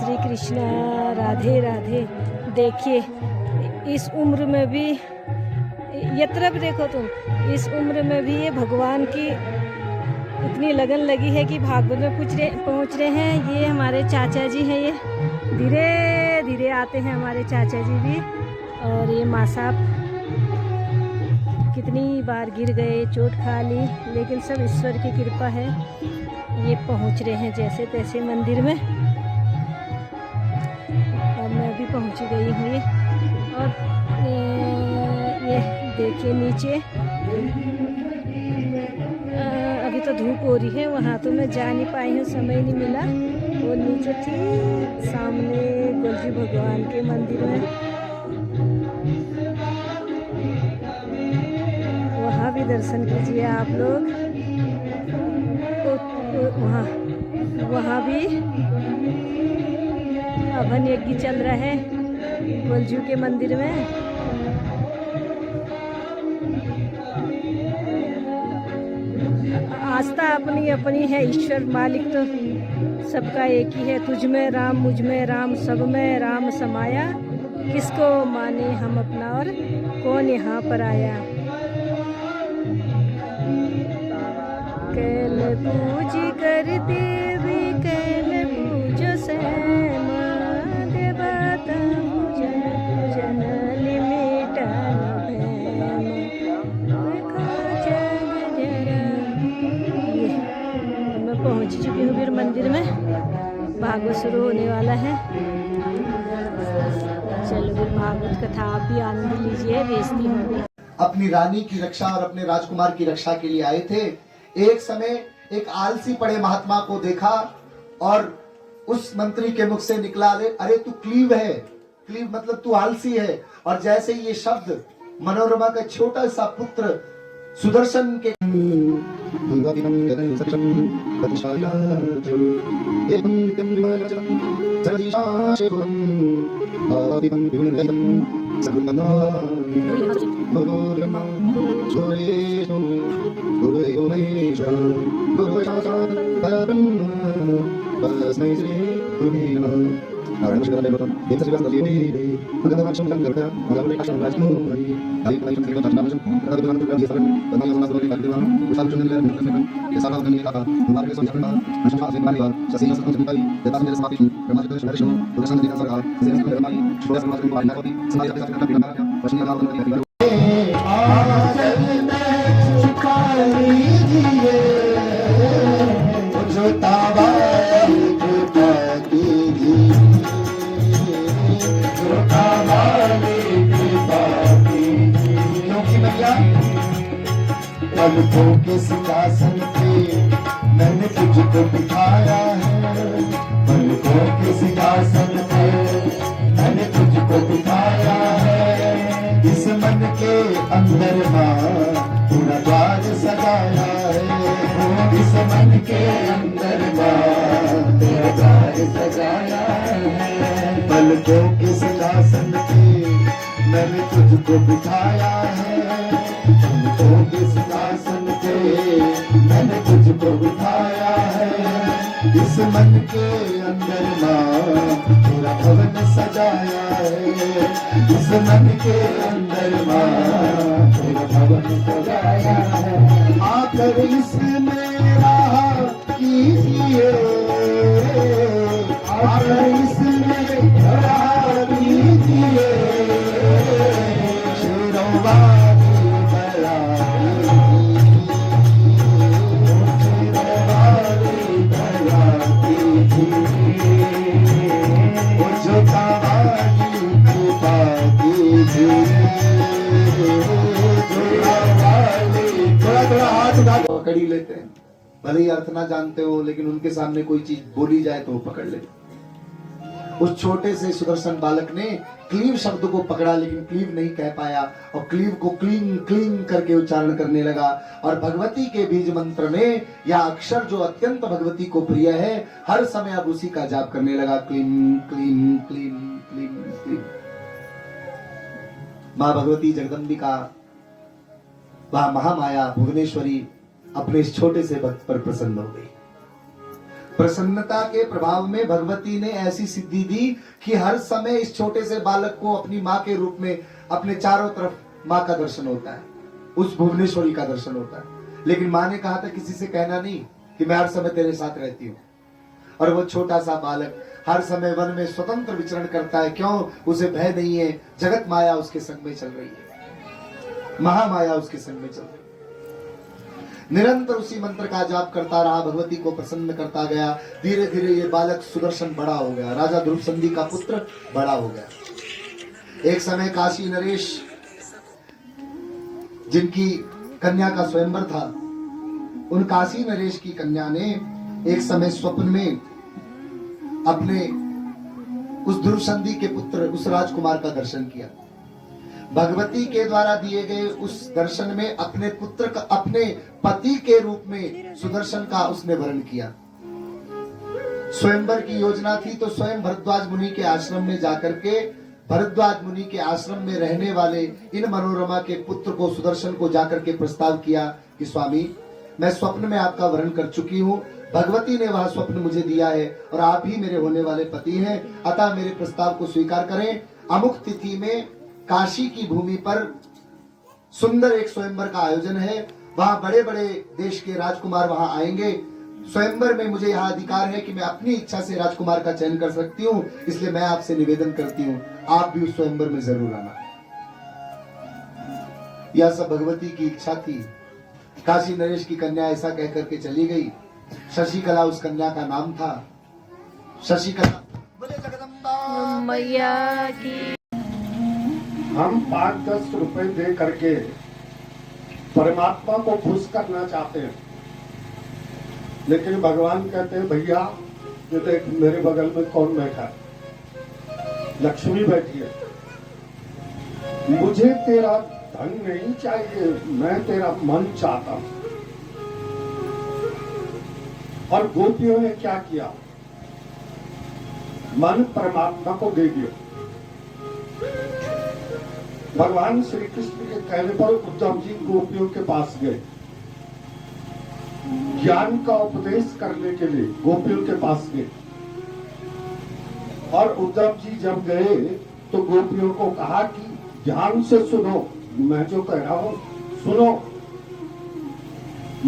श्री कृष्णा, राधे राधे। देखिए इस उम्र में भी, ये तरफ देखो तुम, इस उम्र में भी ये भगवान की इतनी लगन लगी है कि भागवत में पहुँच रहे हैं। ये हमारे चाचा जी हैं, ये धीरे धीरे आते हैं हमारे चाचा जी भी। और ये माँ साहब कितनी बार गिर गए, चोट खा ली, लेकिन सब ईश्वर की कृपा है। ये पहुँच रहे हैं जैसे तैसे मंदिर में। और मैं भी पहुँच गई हूँ। और ये देखिए नीचे अभी तो धूप हो रही है, वहाँ तो मैं जा नहीं पाई हूँ, समय नहीं मिला। और नीचे ठीक सामने गोलजी भगवान के मंदिर में, वहाँ भी दर्शन कीजिए आप लोग। वहाँ भी हवन यज्ञ चल रहा है गोलजू के मंदिर में। आस्था अपनी अपनी है, ईश्वर मालिक तो सबका एक ही है। तुझ में राम, मुझ में राम, सब में राम समाया, किसको माने हम अपना और कौन यहाँ पर आया। कैल पूज करते भी कैल पूजो श्याम, देवता पूजन पूजन लिमिटन प्रेम, देखो जग जरा। मैं पहुंच चुकी हूँ फिर मंदिर में, भागवत शुरू होने वाला है। चलो फिर भागवत कथा आप भी आनंद लीजिए, भेजती हूँ। अपनी रानी की रक्षा और अपने राजकुमार की रक्षा के लिए आए थे। एक समय एक आलसी पड़े महात्मा को देखा और उस मंत्री के मुख से निकला, अरे तू क्लीव है। क्लीव मतलब तू आलसी है। और जैसे ये शब्द मनोरमा का छोटा सा पुत्र सुदर्शन के पलकों के सिंहासन पे मैंने तुझको बिठाया है। पलकों के सिंहासन पे मैंने तुझको बिठाया है। इस मन के अंदर माँ पूरा द्वार सजाया है। इस मन के अंदर माँ पूरा द्वार सजाया है। पलकों के सिंहासन पे मैंने तुझको बिठाया है। पलकों के सिंहासन पे मैंने तुझको बिठाया है। इस मन के अंदर माँ पूरा भवन सजाया है। इस मन के अंदर माँ पूरा भवन सजाया है। आकर इसमें राह कीजिए, आकर इसमें राह कीजिए। पकड़ ही लेते हैं, भले ही अर्थ ना जानते हो, लेकिन उनके सामने कोई चीज बोली जाए तो वो पकड़ लेते। उस छोटे से सुदर्शन बालक ने क्लीव शब्द को पकड़ा, लेकिन क्लीव नहीं कह पाया और क्लीव को क्लीन क्लीन करके उच्चारण करने लगा। और भगवती के बीज मंत्र में यह अक्षर जो अत्यंत भगवती को प्रिय है, हर समय अब उसी का जाप करने लगा, clean clean clean clean clean. माँ भगवती जगदम्बिका, वह महामाया भुवनेश्वरी अपने इस छोटे से भक्त पर प्रसन्न हो गई। प्रसन्नता के प्रभाव में भगवती ने ऐसी सिद्धि दी कि हर समय इस छोटे से बालक को अपनी माँ के रूप में अपने चारों तरफ माँ का दर्शन होता है, उस भुवनेश्वरी का दर्शन होता है। लेकिन माँ ने कहा था किसी से कहना नहीं कि मैं हर समय तेरे साथ रहती हूँ। और वो छोटा सा बालक हर समय वन में स्वतंत्र विचरण करता है। क्यों? उसे भय नहीं है, जगत माया उसके संग में चल रही है, महामाया उसके संग में चल रही है। निरंतर उसी मंत्र का जाप करता रहा, भगवती को प्रसन्न करता गया। धीरे धीरे ये बालक सुदर्शन बड़ा हो गया, राजा ध्रुव संधि का पुत्र बड़ा हो गया। एक समय काशी नरेश जिनकी कन्या का स्वयंवर था, उन काशी नरेश की कन्या ने एक समय स्वप्न में अपने उस ध्रुव संधि के पुत्र उस राजकुमार का दर्शन किया। भगवती के द्वारा दिए गए उस दर्शन में अपने पुत्र का, अपने पति के रूप में सुदर्शन का उसने वर्ण किया। स्वयंवर की योजना थी तो स्वयं भरद्वाज मुनि के आश्रम में जाकर के भरद्वाज मुनि के आश्रम में रहने वाले इन मनोरमा के पुत्र को, सुदर्शन को जाकर के प्रस्ताव किया कि स्वामी, मैं स्वप्न में आपका वर्ण कर चुकी हूँ, भगवती ने वह स्वप्न मुझे दिया है और आप ही मेरे होने वाले पति हैं, अतः मेरे प्रस्ताव को स्वीकार करें। अमुक तिथि में काशी की भूमि पर सुंदर एक स्वयंवर का आयोजन है, वहां बड़े बड़े देश के राजकुमार वहां आएंगे। स्वयंवर में मुझे यह अधिकार है कि मैं अपनी इच्छा से राजकुमार का चयन कर सकती हूँ, इसलिए मैं आपसे निवेदन करती हूँ आप भी उस स्वयंवर में जरूर आना। यह सब भगवती की इच्छा थी। काशी नरेश की कन्या ऐसा कहकर के चली गई। शशिकला उस कन्या का नाम था। शशिकला बोले जगदम्बा मैया की। हम 5-10 रुपए दे करके परमात्मा को खुश करना चाहते हैं, लेकिन भगवान कहते हैं भैया ये देख मेरे बगल में कौन बैठा है, लक्ष्मी बैठी है, मुझे तेरा धन नहीं चाहिए, मैं तेरा मन चाहता हूं। और गोपियों ने क्या किया? मन परमात्मा को दे दिया। भगवान श्री कृष्ण के कहने पर उद्धव जी गोपियों के पास गए, ज्ञान का उपदेश करने के लिए गोपियों के पास गए। और उद्धव जी जब गए तो गोपियों को कहा कि ध्यान से सुनो, मैं जो कह रहा हूं सुनो,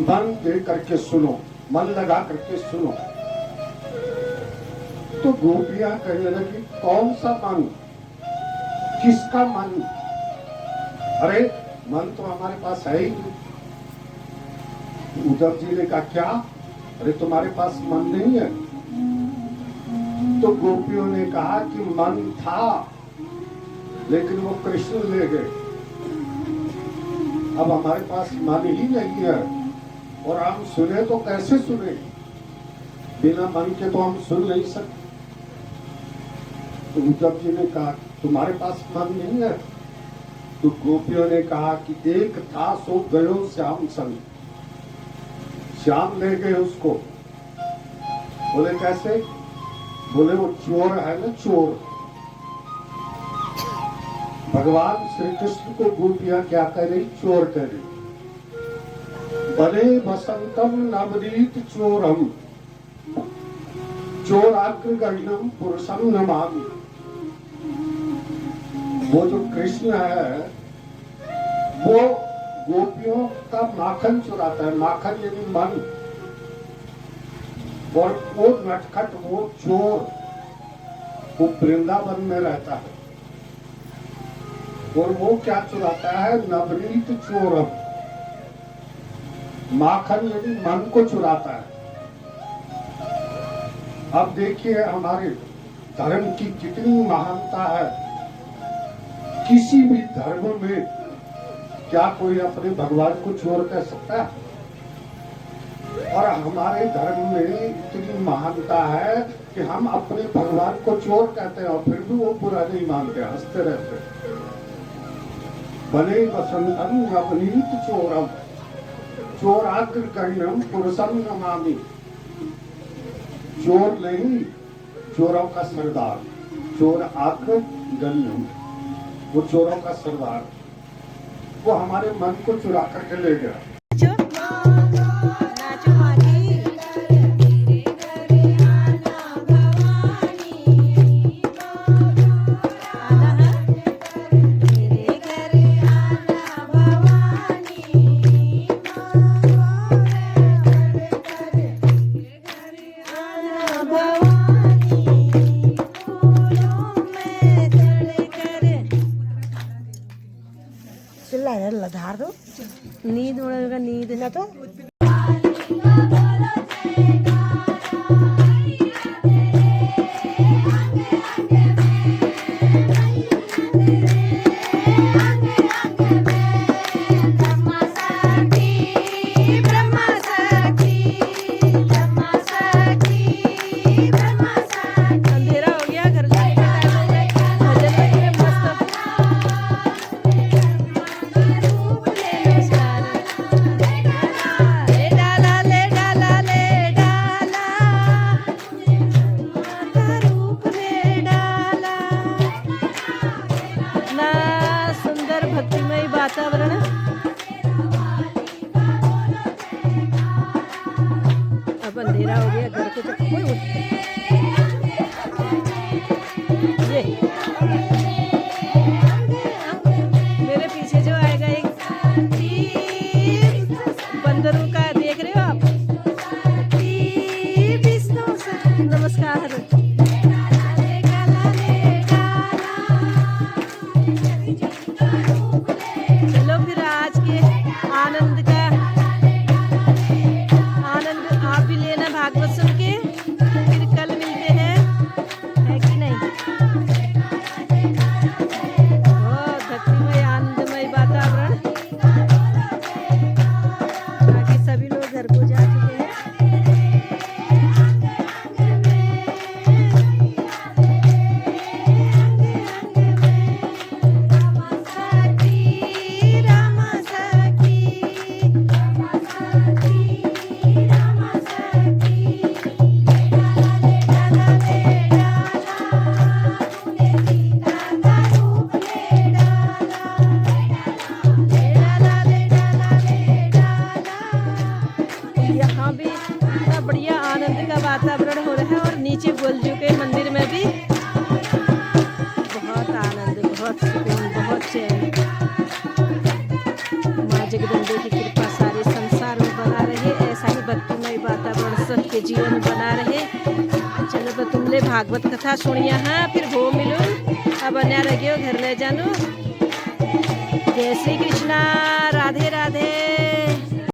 मन दे करके सुनो, मन लगा करके सुनो। तो गोपियां कहने लगी कौन सा मन, किसका मन? अरे मन तो हमारे पास है ही नहीं। उद्धव जी ने कहा क्या? अरे तुम्हारे पास मन नहीं है? तो गोपियों ने कहा कि मन था लेकिन वो कृष्ण ले गए, अब हमारे पास मन ही नहीं है और हम सुने तो कैसे सुने? बिना मन के तो हम सुन नहीं सकते। तो उद्धव जी ने कहा तुम्हारे पास मन नहीं है? तो गोपियों ने कहा कि एक था सो गयो श्याम संग, श्याम ले गए उसको। बोले कैसे? बोले वो चोर है ना, चोर। भगवान श्री कृष्ण को गोपियां क्या कह रही? चोर कह रही। बने बसंतम नवनीत चोरम, चोराग्रगण्यम पुरुषम नमामि। वो जो कृष्ण है वो गोपियों का माखन चुराता है, माखन यानी मन। और वो नटखट, वो चोर, वो वृंदावन में रहता है और वो क्या चुराता है? नवनीत चोरम, माखन यानी मन को चुराता है। अब देखिए हमारे धर्म की कितनी महानता है। किसी भी धर्म में क्या कोई अपने भगवान को चोर कह सकता है? और हमारे धर्म में इतनी महानता है कि हम अपने भगवान को चोर कहते हैं और फिर भी वो बुरा नहीं मानते, हंसते रहते। बने बसंतम नवनीत चोरम, चोराग्रगण्यम पुरुषम नमामि। चोर नहीं, चोरों का सरदार, चोर आग्रगण्यम, वो चोरों का सरदार, वो हमारे मन को चुरा करके ले गया। नाचो नाचो माजी। मार दो नींद उड़ेगा नींद ना तो अंधेरा हो गया, घर जाने का टाइम हो गया। भजन लगे मस्त। ले डाला ले डाला ले डाला, माता रूप ले डाला। इतना सुंदर भक्तिमय वातावरण है। अब अंधेरा हो गया, घर को तो कोई ये मेरे पीछे जो आएगा एक बंदरों का, देख रहे हो आप? नमस्कार। चलो फिर आज के आनंद का आनंद आप भी लेना भागवत सुन के। फिर कल मिलते हैं, है कि नहीं? बहुत भक्तिमय आनंदमय वातावरण। बाकी सभी लोग घर को जा चुके हैं। यहाँ भी इतना बढ़िया आनंद का वातावरण हो रहा है, और नीचे गोलजू के मंदिर में भी बहुत आनंद, बहुत सुकून, बहुत चैन। माँ जगदम्बे की कृपा सारे संसार में बना रहे, ऐसा ही भक्तिमय वातावरण सबके जीवन में बना रहे। चलो तो तुमने भागवत कथा सुनिया, हाँ फिर हो मिलूं। अब अन्या रह गयो घर ले जानो। जय श्री कृष्णा, राधे राधे।